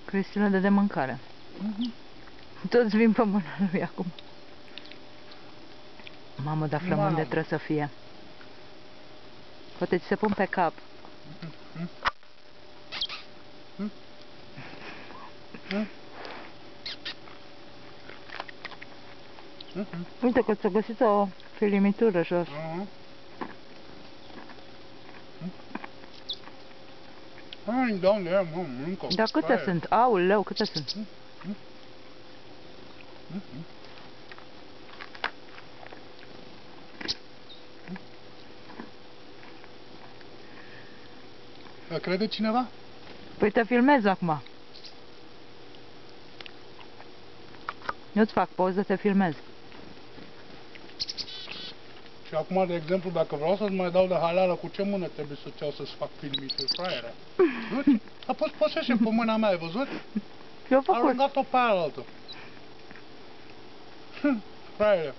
Cristina dă de mâncare. Toți vin pe mâna lui acum. Mamă, dar flămânde trebuie să fie. Poate ți se pun pe cap. Uite că ți-a găsit o filimitură jos. Dar câte sunt? Aoleu, câte sunt? Crede cineva? Păi te filmez acum. Nu-ți fac poză, te filmez. Și acum, de exemplu, dacă vreau să-ți mai dau de halală, cu ce mână trebuie să-ți iau să-ți fac filmituri, fraiere? Uite, a fost posese pe mâna mea, ai văzut? Eu făcut. Aruncat-o pe aia altă. Fraiere.